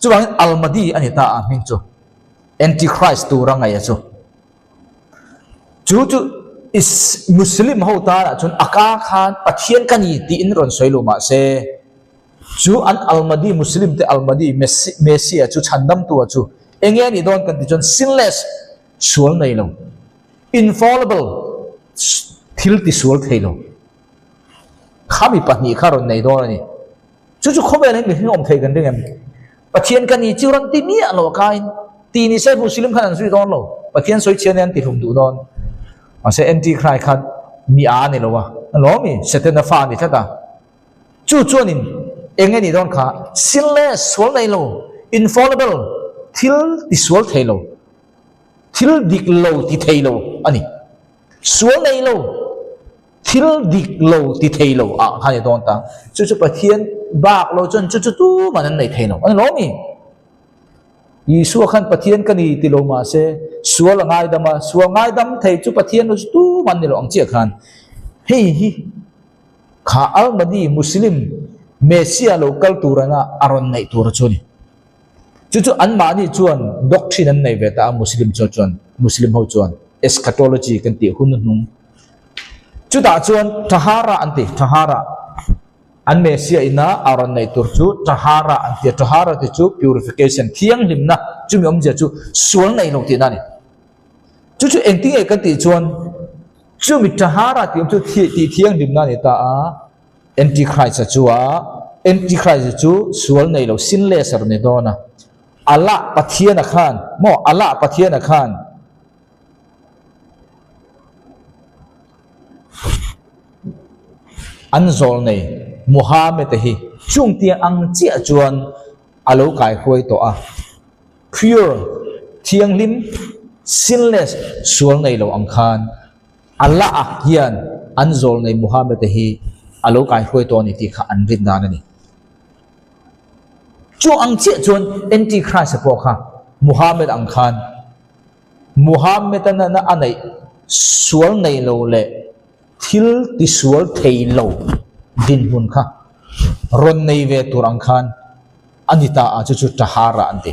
chu wangin almadi ani ta a ming chu antichrist tu rangai chu chu is muslim ho ta chun aka khan pathian kani ti in ron soilo ma se chu an almadi muslim te almadi messia chu chandam tu chu enge ni don kan ti chun sinless sual nei lo infallible thil ti sual theilo khami pani kharon nei do ni chu khobe nei mi om thei kan ding em pathian kani chu ran ti mi alo kain ti ni se muslim khan sui don lo pathian soi chen an ti hum du don ase antichrist khan mi a ni lo wa lo mi seten na fa ni thata chu chuanin enge ni don kha sinless sual nei lo infallible thil ti sual theilo thil dik lo ti theilo ani sual nei lo thil dik lo ti theilo a khani don ta chu pathian bak lo chon chu tu manan nei theilo ani lo mi Isua khan pathian kani ti lo ma se sual ngai dama sual ngai dam thei chu pathian tu man ni lo ang chia khan hi kha almadi muslim messia local turana aron nei tur chuni chu an ma ni chuan doctrine an nei ve ta muslim chuan muslim ho chuan eschatology kan ti hun nung chu ta chuan tahara anti tahara an messia ina aron nei tur chu tahara anti tahara ti chu purification thiang limna chu mi om je chu sual nei lo ti na ni chu engting e kan ti chuan chu mi tahara ti chu ti thiang limna ni ta a antichrist chu sual nei lo sinless ar ni dona ala pathian khan mo ala pathian khan an zol nei Muhammad hi chung tia ang chia chuan alo kai hoi to a pure thiang lim sinless sual nei lo ang khan Allah a hian an zol nei Muhammad hi alo kai hoi to ni ti kha an rin dan ani chu ang chia chuan antichrist po kha Muhammad ang khan Muhammad na anai sual nei lo le thil tisual theilo din hun kha ron nei ve turang khan anita a chu tahara ante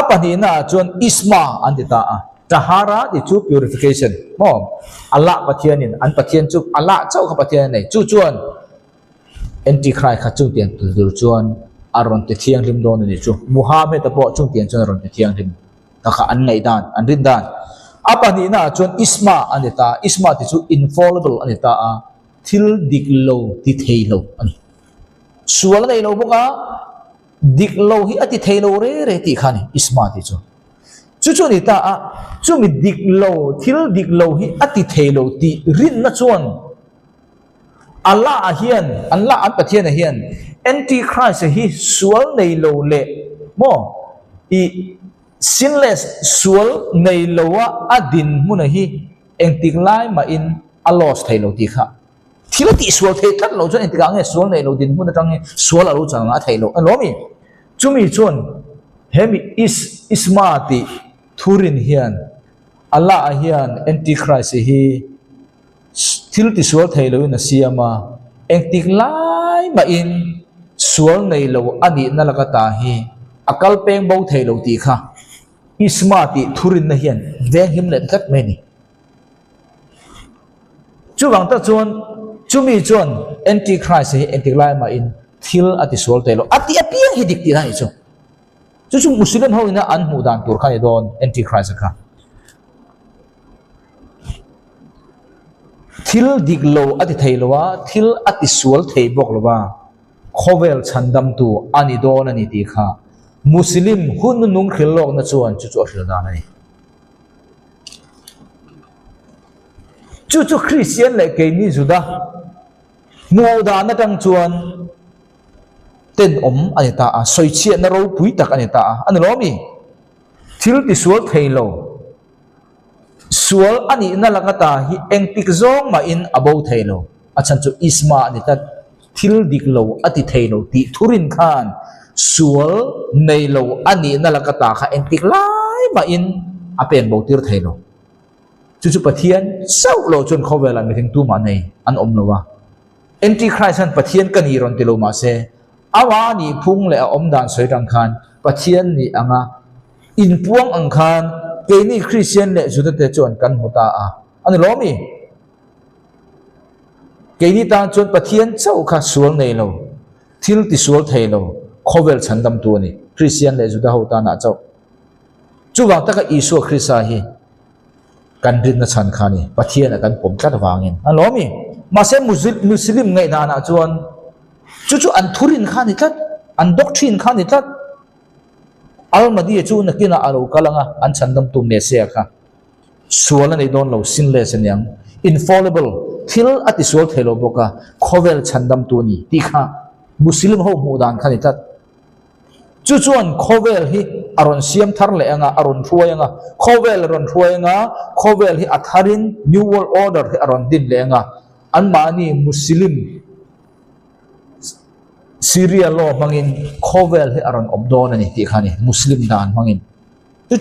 apani na chuan isma anita a tahara di chu purification mo Allah pathianin an pathian chu Allah chau kha pathian nei chu chuan antichrist kha chu tian tu chuan aron te thiang lim don ni chu Muhammad ta po chu tian chuan aron te thiang lim ta kha an nei dan an rin dan apani na chuan isma anita isma ti chu infallible anita a thil diklo ti theilo ani sual nei lo boka diklo hi ati theilo re ti khani isma ti chu ni ta a chu mi diklo thil diklo hi ati theilo ti rin na chuan Allah hian Allah an pathian hian antichrist hi sual nei lo le mo I sinless sual nei lo a adin mun hi engtiklai ma in alos theilo ti kha thil ti sual the tat lo chuan engtikang nge sual nei lo din mun atang nge sual alu chang a theilo alomi chumi chuan hemi isma ti thurin hian Allah hian antichrist hi thil ti sual theilo na siama engtiklai ma in sual nei lo ani na lakata hi akal peng bo theilo ti kha isma ti thurin na hian veng him le kat me ni chuwang ta chuan chumi chuan antichrist hi engtiklai ma in thil ati sual theilo ati apiang hi dik ti na chu muslim ho ina an hu dan tur khani don antichrist kha thil diklo ati theilowa thil ati sual thei bok lowa khovel chandam tu ani don ani ti kha muslim hun nung khil lok na chuan chu hril dan ani chu christian le ke ni juda mo da na tang chuan ten ani ta a soi chia na ro pui tak ani ta an lo mi thil ti sual theilo sual ani na langata hi engtik zong ma in abo theilo achan chu isma ani ta thil diklo ati theilo ti thurin khan sual neilo ani na langata kha engtik lai ma in apen bo tir theilo chu pathian sau lo chon khowela mi thing tu ma nei an om lowa antichrist han pathian kani ron tilo ma se awa ni phung le om dan soi rang khan pathian ni anga in puang ang khan ke ni christian le juda te chon kan huta a ani lomi ke ni ta chon pathian chau kha sual nei lo thil ti sual thei lo khovel chandam tu ni christian le juda huta na chau chuwa taka isu khrisa hi kan rin na chan khani pathian kan pom tlat wangin an lomi ma se muslim ngai na na chuan chu an thurin khani tlat an doctrine khani tlat almadi chu na kina alo kalanga an chandam tu me se kha sual nei don lo sinless nyang infallible thil ati sual thelo boka khovel chandam tu ni ti kha muslim ho mudan khani tat chu chuan khovel hi aron siam thar le anga aron thuayanga khovel ron thuayanga khovel hi atharin new world order hi aron din le anga an mani muslim Syria law mangin khovel hi aron obdon ani ti khani muslim dan mangin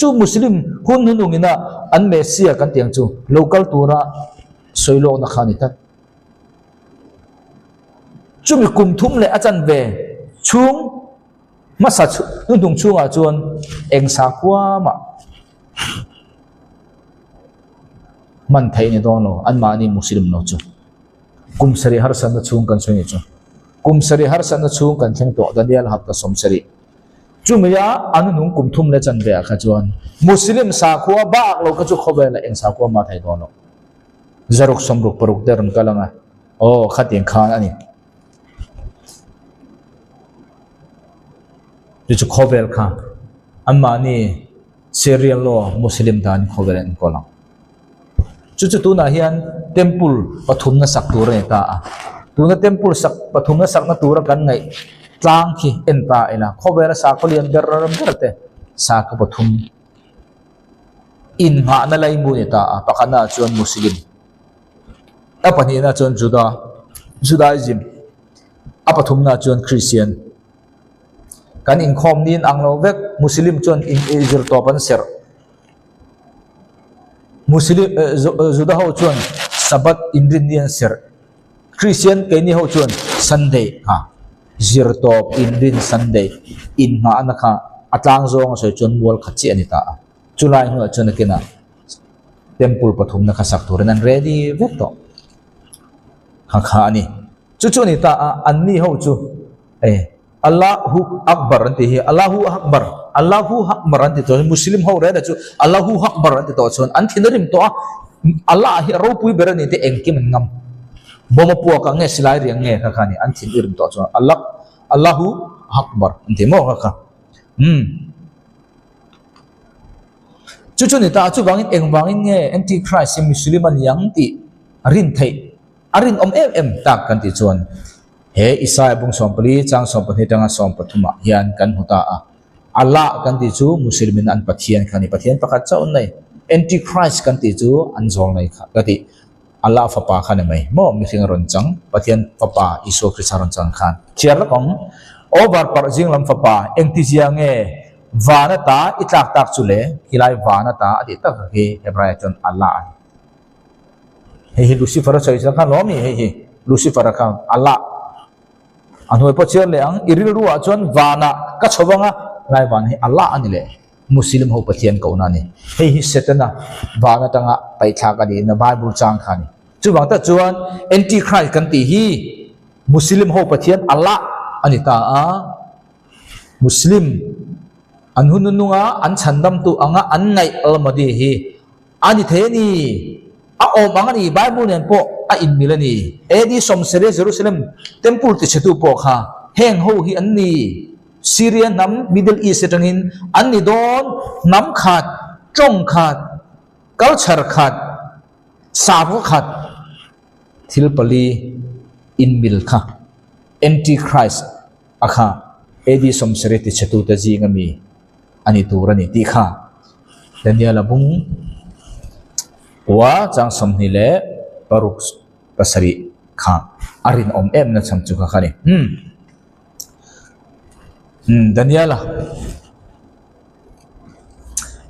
chu muslim hun ina an mesia kan tiang chu local tura soilo na khani tat chu mi kum thum le achan ve chung masa dung chunga chuan engsa kwa ma man thai ni don lo an mani muslim no chu kum sari har san chung kan soi chu kum sari har san chung kan theng to daniel hap ta som sari chumya anu nung kum thum le chan ve kha chuan muslim sa khwa ba lo ka chu khobela eng sa khwa ma thai don lo zaruk somruk paruk deron kalanga o khatien khan ani chu khobel kha amma ni serial law muslim dan khobel en kolang chu tu na hian temple pathum na sak tur ne ta tuna temple sak pathum na sak na tur kan ngai tlang khi en ta ina khobel sa ko lian garam garte sa ka pathum in nga na lai mu ne ta pakana chuan muslim apani na chuan judaism apathum na chuan christian kan in khom nin anglo vek muslim chuan in izir to pan ser muslim juda ho chuan sabat indrian ser Christian ke ni ho chuan Sunday ha zirtop indrin Sunday in nga anaka atlang zong so chuan mol khachi anita chulai hu chuan kina temple pathum na khasak turan an ready vekto kha ani chu ni ta anni ho chu Allahu Akbar anti hi Allahu Akbar anti to Muslim ho re da chu Allahu Akbar anti to chon an thinarim to Allah hi ro pui berani te engkim ngam bomo pu ka nge silai riang nge kha khani an thin irim to chon Allahu Akbar anti mo kha chu ni ta chu bangin eng bangin nge anti Christ Muslim an yang ti rin thei arin em tak kan ti chon he Isaiah bung sompali chang sompani tanga sompathuma hian kan huta Allah kan ti chu muslimin an pathian khani pathian pakhat cha on nei antichrist kan ti chu an zol nei kha kati Allah fapa khan mai mo mi thing ron chang pathian papa iso krista ron chang khan chiar la kong over par jing lam fapa eng ti jiang e vana ta itlak tak chule hilai vana ta adi tak he hebrai chon Allah he Lucifer choi cha khan lomi he Lucifer khan Allah anoi po chiar le ang iril ruwa chon vana ka chobanga lai van hi Allah ani le muslim ho pathian ko na ni hei hi setana vana tanga pai thla ka ni na bible chang khani chu bang ta chuan antichrist kan ti hi muslim ho pathian Allah ani ta muslim an hunununga an chandam tu anga an ngai almadi hi ani the ni om anga ni bible nen po a in milani edi somsere Jerusalem temple ti chetu po kha heng ho hi anni Syria nam Middle East atangin anni don nam khat chong khat culture khat sabu khat thilpali in mil kha antichrist akha edi somsere ti chetu ta ji ngami ani turani ti kha Daniel abung wa chang somni le paruk pasari kha arin em na cham chu kha khani Daniela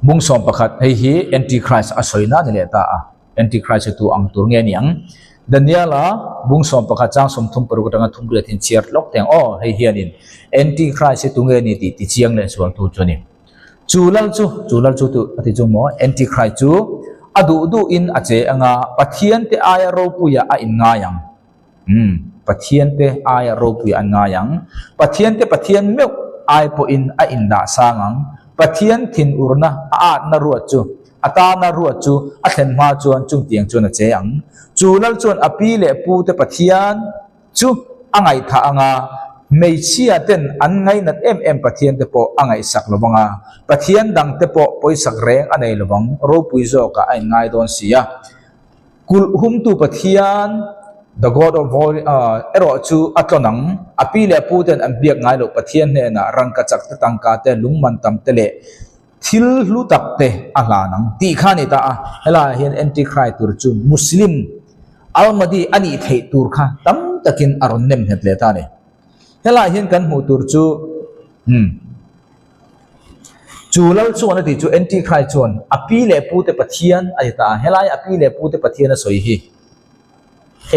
bung som pakhat hei hi antichrist asoina ni le ta antichrist tu ang tur nge niang Daniela bung som pakhat chang som thum paru tanga thum ri thin chiar lok teng hei hianin antichrist tu nge ni ti chiang le suang tu choni chulal chu tu ati chu mo antichrist chu adu in ache anga pathian te aya ro puya a in nga yang pathian te aya ro puya an nga yang pathian me ai po in a in da sangang pathian thin urna a na ruat chu ata na ruat chu a thlen ma chuan chung tiang chuan a che ang chulal chuan api le pu te pathian chu angai tha anga meichia ten an ngai nat em pathian te po angai sak lobanga pathian dang te po poisak reng anei lobang ro puizo ka ai ngai don sia kul hum tu pathian the god of all ero chu atlonang api le pu ten an biak ngai lo pathian ne na rang ka chak te tang ka te lungman tam te le thil lu tak te ala nang ti khani ta hela hian antichrist tur chu muslim almadi ani thei tur kha tam takin aron nem het le ta ne hela hian kan mu tur chu chulal chuan ati chu antichrist chuan api le pu te pathian ai ta helai api le pu te pathian a soi hi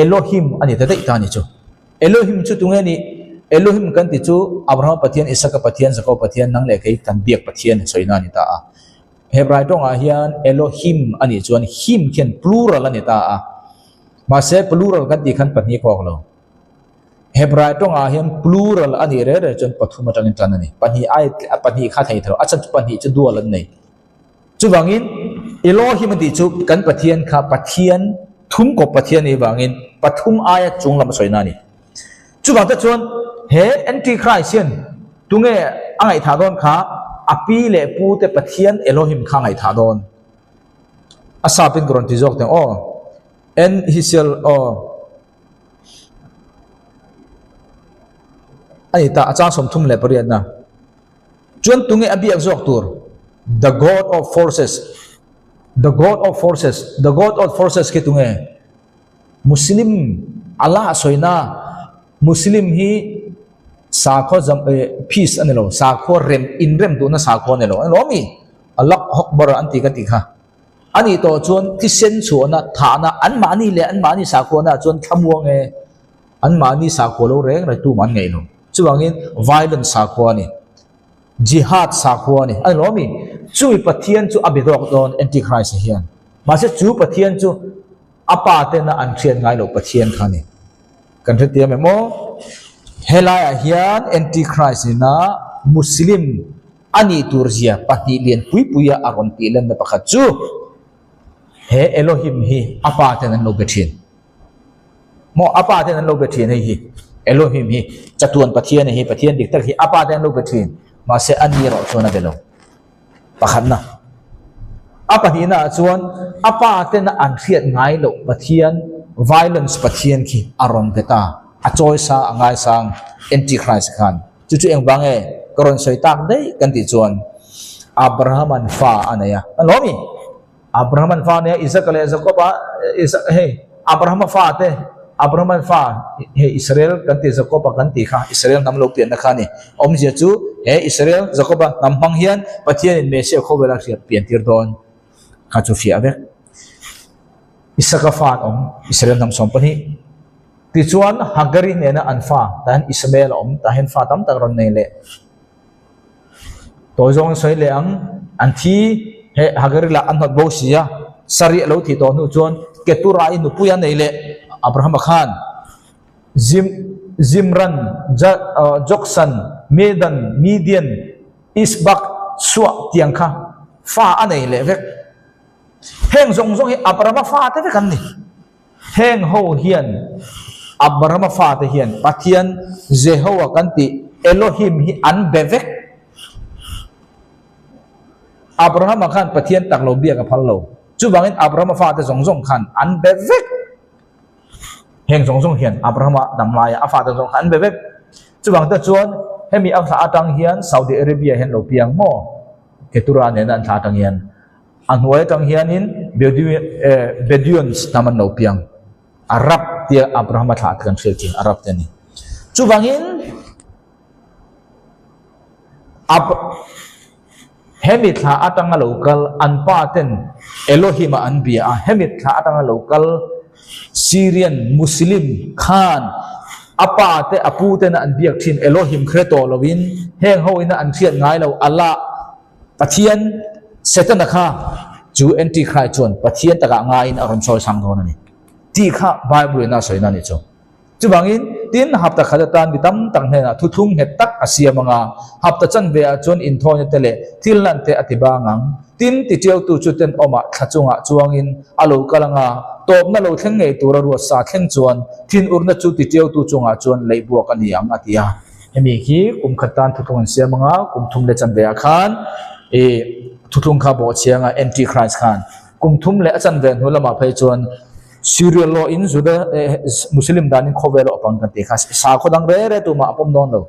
Elohim ani ta dei ta ni chu Elohim chu tunge ni Elohim kan ti chu Abraham pathian Isaac pathian Jacob pathian nang le kai kan biak pathian soina ni ta Hebrai tong a hian Elohim ani chuan him khian plural ani ta ma se plural kan ti khan patni ko lo Hebrai tong a hian plural ani re chon pathuma tangin tan ani pani kha thei tho acha pani chu dual an nei chu wangin Elohim ti chu kan pathian kha pathian thum ko pathian ni wangin pathum aya chunglam soina ni chu wang ta chuan he antichrist hian tunge angai tha don kha api le pu te pathian Elohim kha ngai tha don asapin gron ti jok te en hisel ai ta acha som thum le parian na chuan tunge abi exok tur the god of forces ke tunge muslim Allah soina muslim hi sa kho jam peace anelo sa kho rem in rem tu na sa kho nelo mi Allah akbar anti ka tikha ani to chuan ti sen chuana thana an mani le an mani sa ko na chuan thamuang e an mani sa ko lo reng rai tu man ngei lo chuwangin violence sa ko ani jihad sa ko ani an lo mi chui pathian chu abidok don antichrist hian ma se chu pathian chu apa te na an thian ngai lo pathian khani kan thia me mo helaya hian antichrist na muslim ani turzia pati lian pui puya aron ti len na pakhat chu he Elohim hi apa te nan lo bethin mo apa te nan lo bethin hi Elohim hi chatuan pathian hi pathian dik tak hi apa te nan lo bethin ma se ani ro chona belo pakhat na apa hi na chuan apa te na an thiat ngai lo pathian violence pathian ki aron beta a choice a angai sang antichrist khan chu chu eng bange karon soi tak dei kan ti chuan Abraham an fa anaya alomi Abraham an fa ne Isaac le Jacob he Abraham fa te Abraham an fa he Israel kan ti Jacob kan ti kha Israel nam lo pian na kha ni om je chu he Israel Jacob nam hang hian pathian in me se khobela riat pian tir don kha chu fi ave Isaac fa om Israel nam som pani ti chuan Hagari ne na an fa tan Ismael om ta hen fa tam tak ron nei le to jong soi le ang an thi he Hagari la an hot bo sia sari lo thi to nu chuan Ketura in nu puya nei le Abraham khan Zimran Joksan Medan Midian Isbak Suwa tiang kha fa anei le vek heng zong zong hi Abraham fa te ve kan ni heng ho hian Abraham fa te hian pathian Jehovah kan ti Elohim hi an bevek Abraham khan pathian tak lo bia ka phal lo chu bangin Abraham fa te zong zong khan an bevek heng zong zong hian Abraham dam lai a fa te zong khan bevek chu bang ta chuan hemi a tha atang hian Saudi Arabia hian lo piang mo Ketura ne nan tha tang hian an huai tang hian in Bedouins naman lo piang Arab tia Abraham tha kan khel chi Arab te ni chu bangin hemi tha atanga local anpa ten Elohim an bia hemi tha atanga local Syrian Muslim khan apa te apu te na an biak thin Elohim khreto lovin heng ho ina an thiat ngai lo Allah pathian setan kha chu antichrist chon pathian taka ngai in aron choi sang thon ani ti kha Bible na soina ni chu chu bangin tin hapta khadatan bitam tang hena thuthung het tak asia manga hapta chan ve a chon in thon tele thilnan te atibangang tin ti tiau tu chuten oma thachunga chuangin alo kalanga top na lo thleng ngei tura ru sa thleng chuan thin urna chu ti tiau tu chunga chuan leibuak ani ang atia hemi hi kum khatan thuthung sia manga kum thum le chan ve a khan e thuthung kha bo chianga antichrist khan kum thum le achan ve nulama phei chuan Syrian law in Juda Muslim danin khowelo apang kan te khas sa khodang re tu ma apom don lo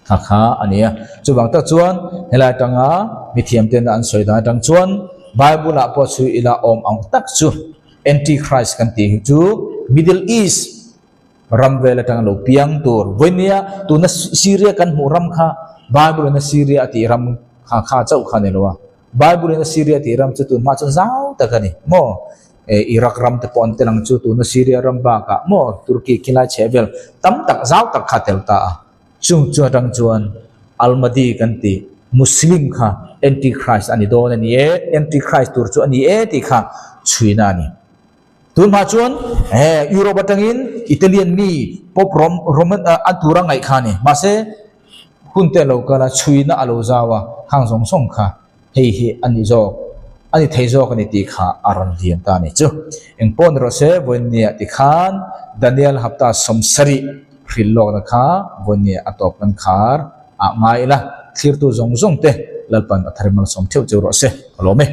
kha ania chuwang ta chuan helai tanga mithiam ten an soi da tang chuan Bible la po chu ila om ang tak chu antichrist kan ti chu Middle East ramvela tang lo piang tur voinia tu na Syria kan mu ram kha Bible na Syria ti ram kha chau kha ne lo Bible na Syria ti ram chu tu ma chu zau ta kani mo Iraq ram te pon te lang chu tu na Syria ram ba ka mo Turkey kila chevel tam tak zau tak khatel ta chung chu tang chuan Almadi kan ti Muslim kha antichrist ani don ani antichrist tur chu ani ti kha chuina ni tun ma chuan Europe tangin Italian ni pop Roman atura ngai kha ni ma se hunte lo kala chuina alo zawa hang song song kha hi ani zo ani theizo kan ti kha aron lian ta ni chu engpon ro se vonia ti khan Daniel hapta somsari phillo na kha vonia atop kan khar a ngai la thlir tu zong zong te lalpan atharmal som theu chu ro se alome